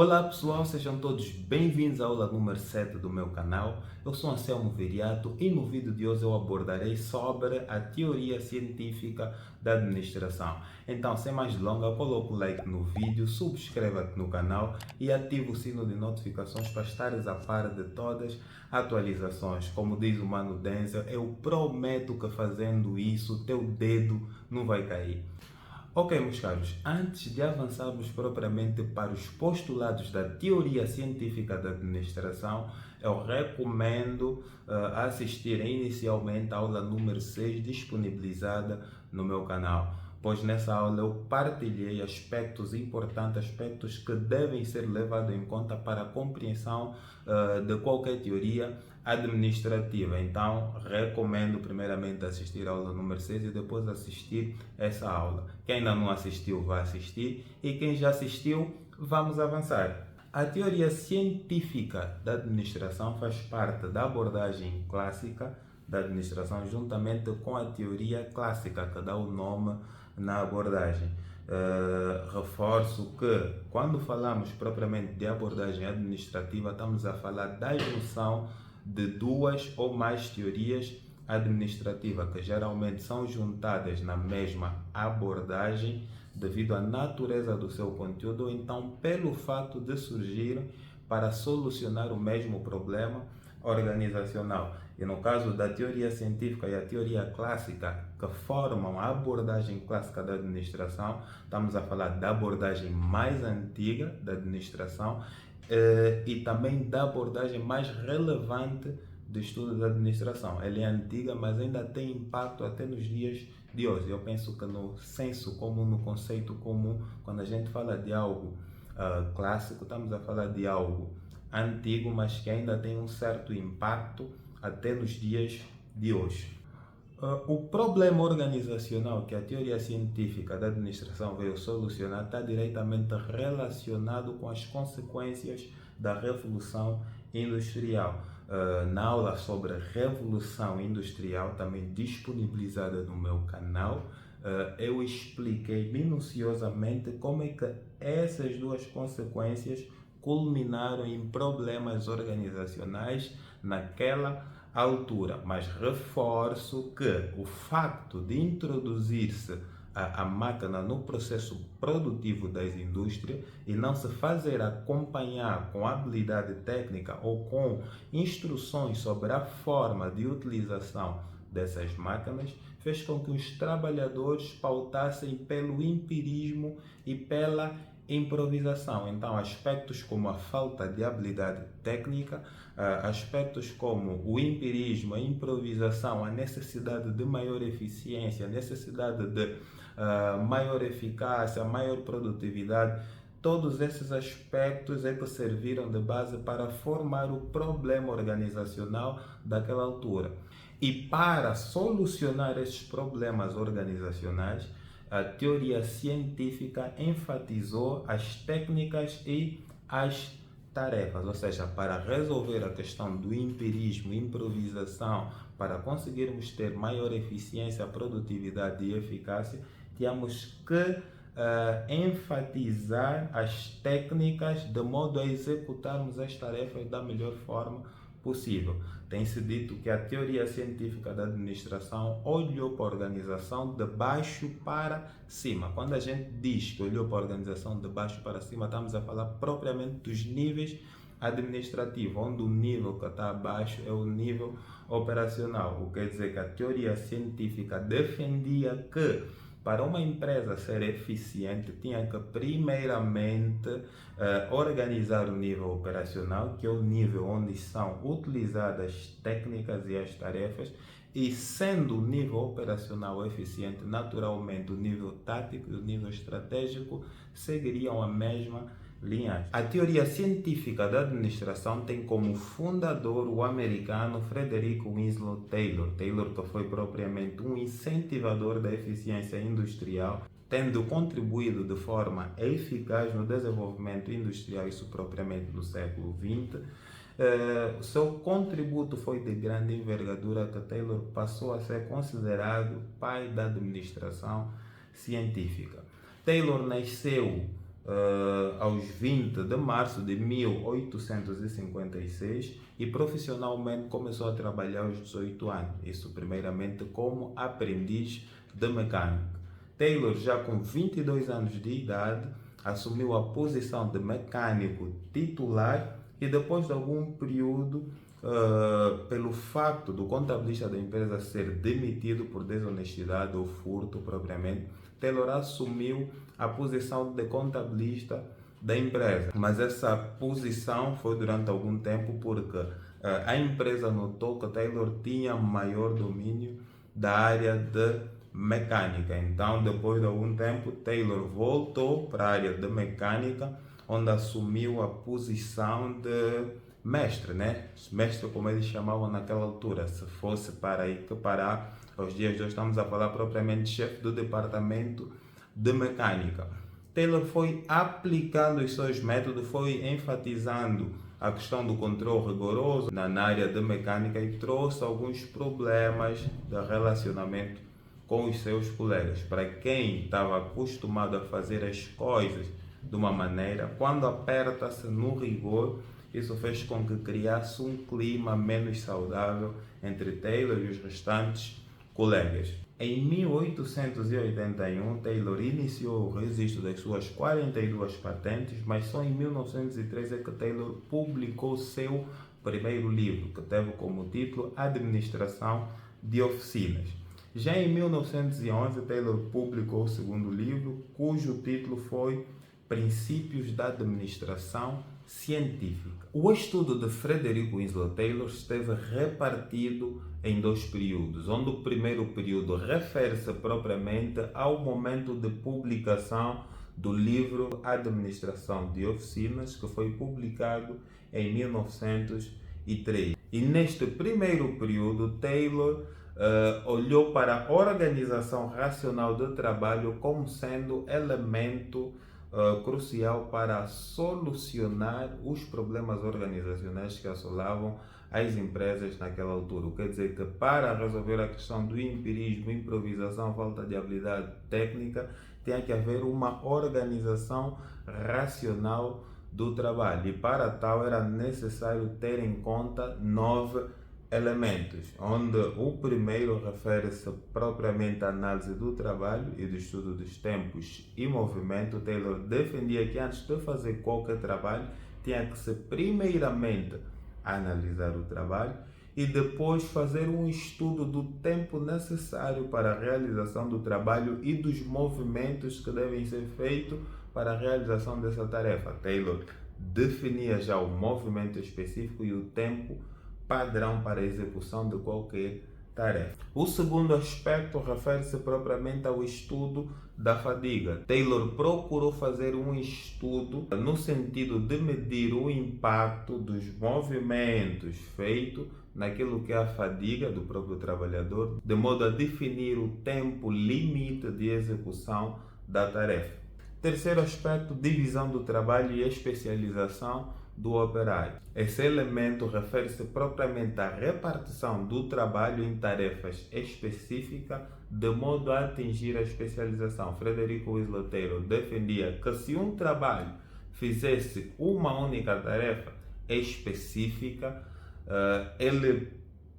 Olá pessoal, sejam todos bem-vindos à aula número 7 do meu canal. Eu sou Anselmo Viriato e no vídeo de hoje eu abordarei sobre a teoria científica da administração. Então, sem mais delongas, coloca o like no vídeo, subscreva-te no canal e ativa o sino de notificações para estares a par de todas as atualizações. Como diz o Mano Denzel, eu prometo que fazendo isso, teu dedo não vai cair. Ok, meus caros, antes de avançarmos propriamente para os postulados da teoria científica da administração, eu recomendo assistir inicialmente a aula número 6 disponibilizada no meu canal, pois nessa aula eu partilhei aspectos importantes, aspectos que devem ser levados em conta para a compreensão de qualquer teoria administrativa. Então, recomendo primeiramente assistir a aula número 6 e depois assistir essa aula. Quem ainda não assistiu, vai assistir, e quem já assistiu, vamos avançar. A teoria científica da administração faz parte da abordagem clássica da administração, juntamente com a teoria clássica, que dá o nome na abordagem. Reforço que, quando falamos propriamente de abordagem administrativa, estamos a falar da junção de duas ou mais teorias administrativas que geralmente são juntadas na mesma abordagem devido à natureza do seu conteúdo ou então pelo fato de surgirem para solucionar o mesmo problema organizacional. E no caso da teoria científica e a teoria clássica, que formam a abordagem clássica da administração, estamos a falar da abordagem mais antiga da administração e também da abordagem mais relevante do estudo da administração. Ela é antiga, mas ainda tem impacto até nos dias de hoje. Eu penso que no senso comum, no conceito comum, quando a gente fala de algo clássico, estamos a falar de algo antigo, mas que ainda tem um certo impacto até nos dias de hoje. O problema organizacional que a teoria científica da administração veio solucionar está diretamente relacionado com as consequências da Revolução Industrial. Na aula sobre a Revolução Industrial, também disponibilizada no meu canal, eu expliquei minuciosamente como é que essas duas consequências culminaram em problemas organizacionais naquela altura, mas reforço que o facto de introduzir-se a máquina no processo produtivo das indústrias e não se fazer acompanhar com habilidade técnica ou com instruções sobre a forma de utilização dessas máquinas fez com que os trabalhadores pautassem pelo empirismo e pela improvisação. Então, aspectos como a falta de habilidade técnica, aspectos como o empirismo, a improvisação, a necessidade de maior eficiência, a necessidade de maior eficácia, maior produtividade, todos esses aspectos é que serviram de base para formar o problema organizacional daquela altura. E para solucionar esses problemas organizacionais, a teoria científica enfatizou as técnicas e as tarefas, ou seja, para resolver a questão do empirismo, improvisação, para conseguirmos ter maior eficiência, produtividade e eficácia, tínhamos que enfatizar as técnicas de modo a executarmos as tarefas da melhor forma possível. Tem-se dito que a teoria científica da administração olhou para a organização de baixo para cima. Quando a gente diz que olhou para a organização de baixo para cima, estamos a falar propriamente dos níveis administrativos, onde o nível que está abaixo é o nível operacional. O que quer dizer que a teoria científica defendia que para uma empresa ser eficiente, tinha que primeiramente organizar o nível operacional, que é o nível onde são utilizadas as técnicas e as tarefas, e sendo o nível operacional eficiente, naturalmente o nível tático e o nível estratégico seguiriam a mesma linhagem. A teoria científica da administração tem como fundador o americano Frederick Winslow Taylor. Taylor que foi propriamente um incentivador da eficiência industrial, tendo contribuído de forma eficaz no desenvolvimento industrial, isso propriamente no século XX. O seu contributo foi de grande envergadura que Taylor passou a ser considerado pai da administração científica. Taylor nasceu aos 20 de março de 1856 e profissionalmente começou a trabalhar aos 18 anos, isso primeiramente como aprendiz de mecânico. Taylor, já com 22 anos de idade, assumiu a posição de mecânico titular e depois de algum período, pelo facto do contabilista da empresa ser demitido por desonestidade ou furto propriamente, Taylor assumiu a posição de contabilista da empresa. Mas essa posição foi durante algum tempo porque a empresa notou que Taylor tinha maior domínio da área de mecânica. Então, depois de algum tempo, Taylor voltou para a área de mecânica, onde assumiu a posição de mestre, né? Mestre, como eles chamavam naquela altura. Se fosse para equiparar aos dias de hoje, estamos a falar propriamente de chefe do departamento de mecânica. Taylor foi aplicando os seus métodos, foi enfatizando a questão do controle rigoroso na área de mecânica e trouxe alguns problemas de relacionamento com os seus colegas. Para quem estava acostumado a fazer as coisas de uma maneira, quando aperta-se no rigor, isso fez com que criasse um clima menos saudável entre Taylor e os restantes colegas. Em 1881, Taylor iniciou o registro das suas 42 patentes, mas só em 1903 é que Taylor publicou seu primeiro livro, que teve como título Administração de Oficinas. Já em 1911, Taylor publicou o segundo livro, cujo título foi Princípios da Administração Científica. O estudo de Frederick Winslow Taylor esteve repartido em dois períodos, onde o primeiro período refere-se propriamente ao momento de publicação do livro Administração de Oficinas, que foi publicado em 1903. E neste primeiro período, Taylor olhou para a organização racional do trabalho como sendo elemento crucial para solucionar os problemas organizacionais que assolavam as empresas naquela altura. Quer dizer que para resolver a questão do empirismo, improvisação, falta de habilidade técnica, tem que haver uma organização racional do trabalho. E para tal era necessário ter em conta 9 elementos, onde o primeiro refere-se propriamente à análise do trabalho e do estudo dos tempos e movimento. Taylor defendia que antes de fazer qualquer trabalho, tinha que se primeiramente analisar o trabalho e depois fazer um estudo do tempo necessário para a realização do trabalho e dos movimentos que devem ser feitos para a realização dessa tarefa. Taylor definia já o movimento específico e o tempo padrão para a execução de qualquer tarefa. O segundo aspecto refere-se propriamente ao estudo da fadiga. Taylor procurou fazer um estudo no sentido de medir o impacto dos movimentos feitos naquilo que é a fadiga do próprio trabalhador, de modo a definir o tempo limite de execução da tarefa. Terceiro aspecto, divisão do trabalho e especialização do operário. Esse elemento refere-se propriamente à repartição do trabalho em tarefas específicas de modo a atingir a especialização. Frederick Winslow Taylor defendia que se um trabalho fizesse uma única tarefa específica, ele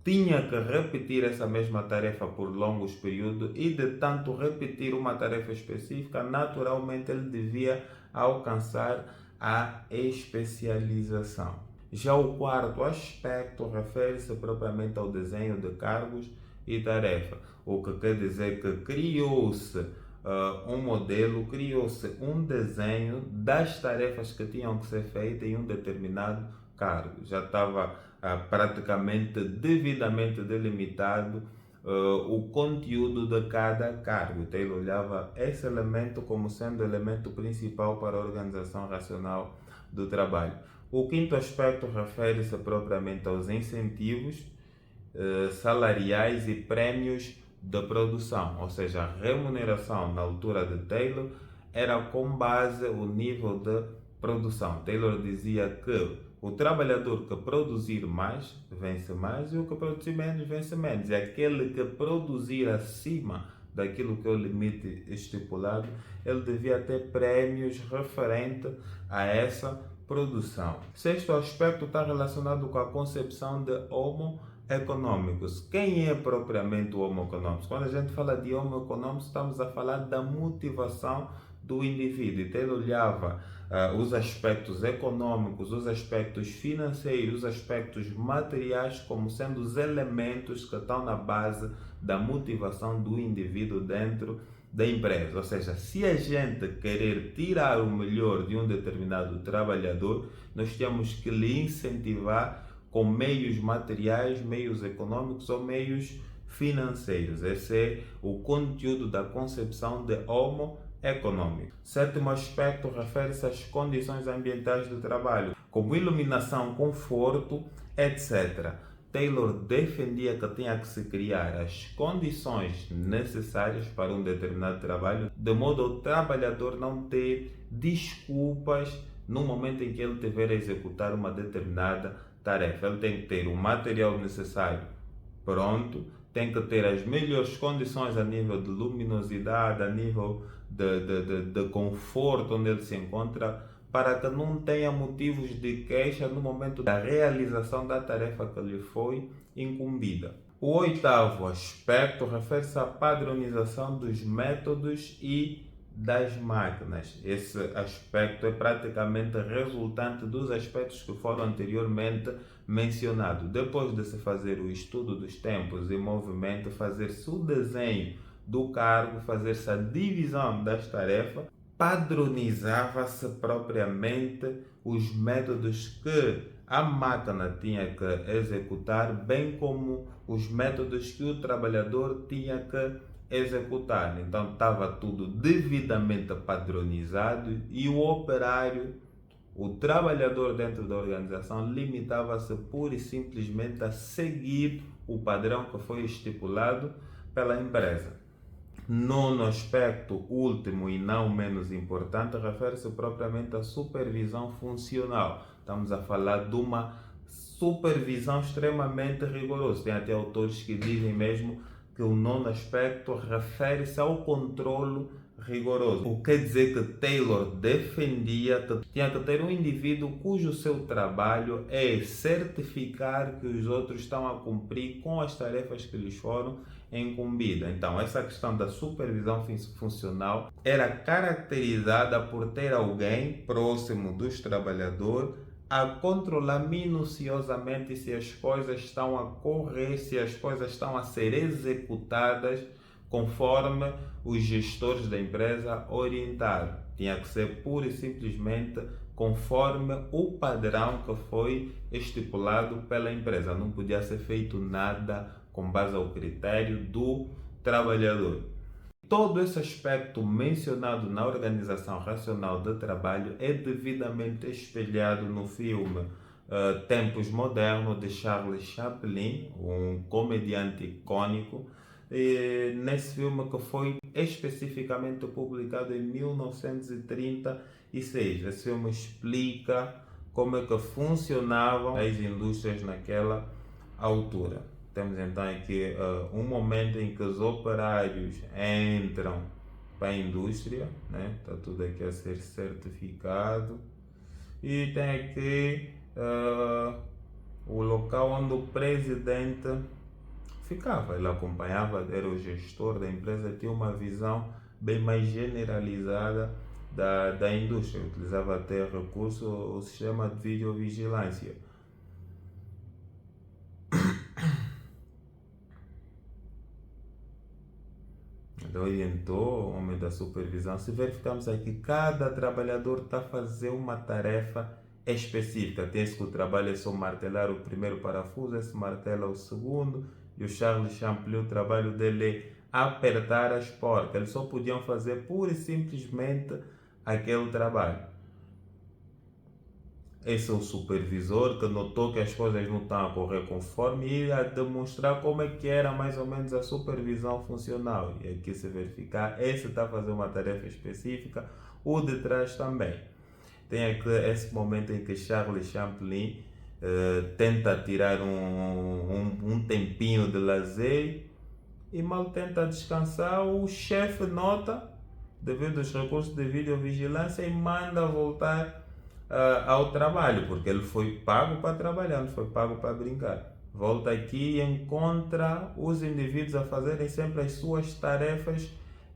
tinha que repetir essa mesma tarefa por longos períodos e de tanto repetir uma tarefa específica, naturalmente ele devia alcançar a especialização. Já o quarto aspecto refere-se propriamente ao desenho de cargos e tarefas, o que quer dizer que criou-se um modelo, criou-se um desenho das tarefas que tinham que ser feitas em um determinado cargo. Já estava praticamente devidamente delimitado o conteúdo de cada cargo. Taylor olhava esse elemento como sendo o elemento principal para a organização racional do trabalho. O quinto aspecto refere-se propriamente aos incentivos salariais e prêmios de produção, ou seja, a remuneração na altura de Taylor era com base no nível de produção. Taylor dizia que o trabalhador que produzir mais, vence mais, e o que produzir menos, vence menos. E aquele que produzir acima daquilo que é o limite estipulado, ele devia ter prémios referente a essa produção. Sexto aspecto está relacionado com a concepção de homo econômicos. Quem é propriamente o homo econômicos? Quando a gente fala de homo econômicos, estamos a falar da motivação do indivíduo. Então ele olhava os aspectos econômicos, os aspectos financeiros, os aspectos materiais como sendo os elementos que estão na base da motivação do indivíduo dentro da empresa. Ou seja, se a gente querer tirar o melhor de um determinado trabalhador, nós temos que lhe incentivar com meios materiais, meios econômicos ou meios financeiros. Esse é o conteúdo da concepção de homo econômico. Sétimo aspecto refere-se às condições ambientais do trabalho, como iluminação, conforto, etc. Taylor defendia que tinha que se criar as condições necessárias para um determinado trabalho, de modo ao trabalhador não ter desculpas no momento em que ele tiver a executar uma determinada tarefa. Ele tem que ter o material necessário pronto, tem que ter as melhores condições a nível de luminosidade, a nível de conforto onde ele se encontra, para que não tenha motivos de queixa no momento da realização da tarefa que lhe foi incumbida. O oitavo aspecto refere-se à padronização dos métodos e das máquinas. Esse aspecto é praticamente resultante dos aspectos que foram anteriormente mencionados. Depois de se fazer o estudo dos tempos e movimento, fazer-se o desenho do cargo, fazer-se a divisão das tarefas, padronizava-se propriamente os métodos que a máquina tinha que executar, bem como os métodos que o trabalhador tinha que executar. Então estava tudo devidamente padronizado e o operário, o trabalhador dentro da organização, limitava-se pura e simplesmente a seguir o padrão que foi estipulado pela empresa. Nono aspecto, último e não menos importante, refere-se propriamente à supervisão funcional. Estamos a falar de uma supervisão extremamente rigorosa. Tem até autores que dizem mesmo que o nono aspecto refere-se ao controlo rigoroso. O que quer dizer que Taylor defendia que tinha que ter um indivíduo cujo seu trabalho é certificar que os outros estão a cumprir com as tarefas que lhes foram incumbidas. Então, essa questão da supervisão funcional era caracterizada por ter alguém próximo dos trabalhadores a controlar minuciosamente se as coisas estão a correr, se as coisas estão a ser executadas conforme os gestores da empresa orientaram. Tinha que ser pura e simplesmente conforme o padrão que foi estipulado pela empresa. Não podia ser feito nada com base ao critério do trabalhador. Todo esse aspecto mencionado na Organização Racional de Trabalho é devidamente espelhado no filme Tempos Modernos, de Charles Chaplin, um comediante icônico, nesse filme que foi especificamente publicado em 1936. Esse filme explica como é que funcionavam as indústrias naquela altura. Temos então aqui um momento em que os operários entram para a indústria, né? Está tudo aqui a ser certificado, e tem aqui o local onde o presidente ficava. Ele acompanhava, era o gestor da empresa, tinha uma visão bem mais generalizada da indústria, utilizava até recurso o sistema de videovigilância. Então orientou o homem da supervisão. Se verificamos aqui, cada trabalhador está a fazer uma tarefa específica. Tem-se que o trabalho é só martelar o primeiro parafuso, esse martela o segundo, e o Charles Chaplin, o trabalho dele é apertar as portas. Eles só podiam fazer pura e simplesmente aquele trabalho. Esse é o supervisor que notou que as coisas não estão a correr conforme e ia demonstrar como é que era mais ou menos a supervisão funcional. E aqui se verificar, esse está a fazer uma tarefa específica, o de trás também. Tem aqui esse momento em que Charles Chaplin tenta tirar um tempinho de lazer, e mal tenta descansar, o chefe nota, devido aos recursos de videovigilância, e manda voltar ao trabalho, porque ele foi pago para trabalhar, não foi pago para brincar. Volta aqui e encontra os indivíduos a fazerem sempre as suas tarefas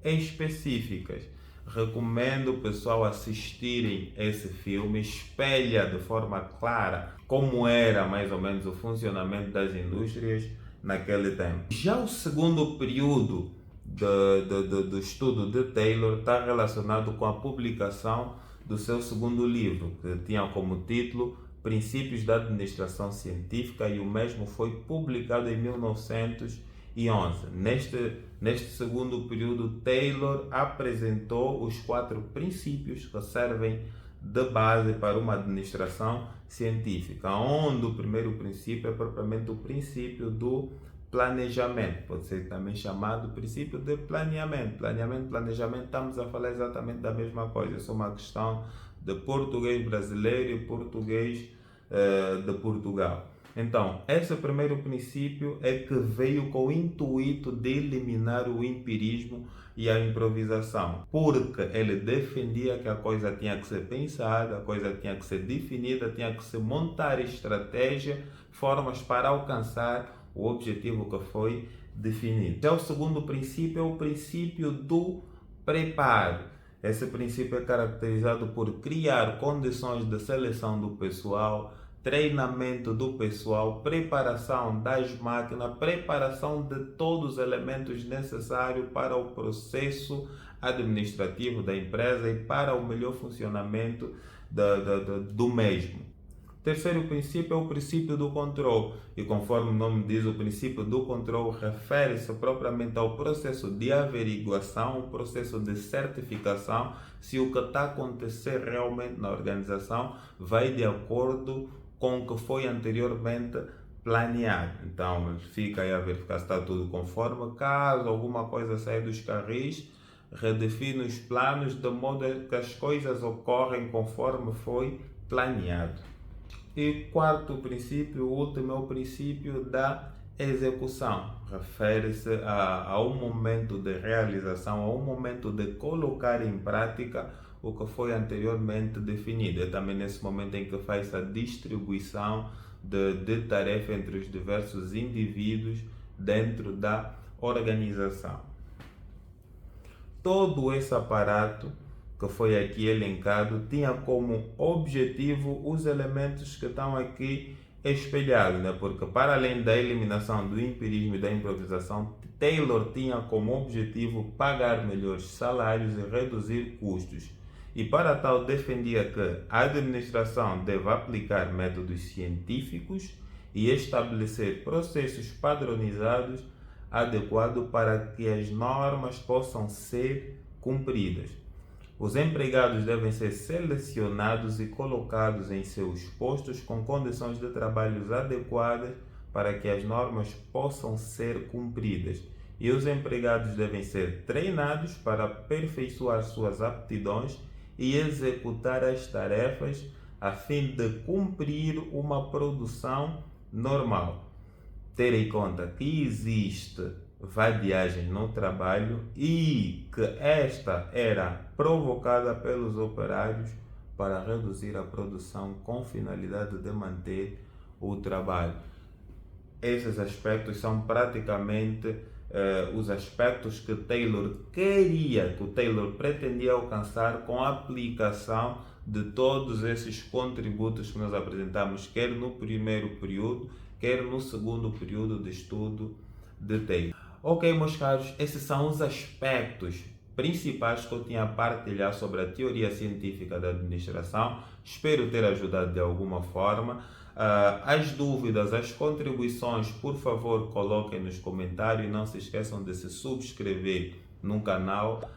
específicas. Recomendo o pessoal assistirem esse filme, espelha de forma clara como era mais ou menos o funcionamento das indústrias naquele tempo. Já o segundo período do estudo de Taylor está relacionado com a publicação do seu segundo livro, que tinha como título Princípios da Administração Científica, e o mesmo foi publicado em 1911. Neste segundo período, Taylor apresentou os 4 princípios que servem de base para uma administração científica, onde o primeiro princípio é propriamente o princípio do planejamento, pode ser também chamado princípio de planeamento. Planejamento, estamos a falar exatamente da mesma coisa, isso é uma questão de português brasileiro e português de Portugal. Então, esse primeiro princípio é que veio com o intuito de eliminar o empirismo e a improvisação, porque ele defendia que a coisa tinha que ser pensada, a coisa tinha que ser definida, tinha que se montar estratégia, formas para alcançar o objetivo que foi definido. Já o segundo princípio é o princípio do preparo. Esse princípio é caracterizado por criar condições de seleção do pessoal, treinamento do pessoal, preparação das máquinas, preparação de todos os elementos necessários para o processo administrativo da empresa e para o melhor funcionamento do mesmo. Terceiro princípio é o princípio do controle, e conforme o nome diz, o princípio do controle refere-se propriamente ao processo de averiguação, o processo de certificação, se o que está a acontecer realmente na organização vai de acordo com o que foi anteriormente planeado. Então, fica aí a verificar se está tudo conforme. Caso alguma coisa saia dos carris, redefine os planos de modo que as coisas ocorrem conforme foi planeado. E quarto princípio, o último, é o princípio da execução. Refere-se a um momento de realização, a um momento de colocar em prática o que foi anteriormente definido. É também nesse momento em que faz a distribuição de tarefa entre os diversos indivíduos dentro da organização. Todo esse aparato que foi aqui elencado tinha como objetivo os elementos que estão aqui espelhados, né? Porque para além da eliminação do empirismo e da improvisação, Taylor tinha como objetivo pagar melhores salários e reduzir custos. E para tal defendia que a administração deve aplicar métodos científicos e estabelecer processos padronizados adequados para que as normas possam ser cumpridas. Os empregados devem ser selecionados e colocados em seus postos com condições de trabalho adequadas para que as normas possam ser cumpridas. E os empregados devem ser treinados para aperfeiçoar suas aptidões e executar as tarefas a fim de cumprir uma produção normal. Ter em conta que existe vadiagem no trabalho e que esta era provocada pelos operários para reduzir a produção com finalidade de manter o trabalho. Esses aspectos são praticamente os aspectos que Taylor pretendia alcançar com a aplicação de todos esses contributos que nós apresentamos, quer no primeiro período, quer no segundo período de estudo de Taylor. Ok, meus caros, esses são os aspectos principais que eu tinha a partilhar sobre a teoria científica da administração. Espero ter ajudado de alguma forma. As dúvidas, as contribuições, por favor, coloquem nos comentários e não se esqueçam de se subscrever no canal,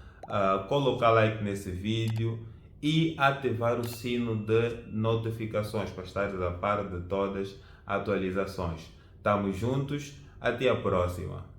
colocar like nesse vídeo e ativar o sino de notificações para estar a par de todas as atualizações. Estamos juntos, até a próxima!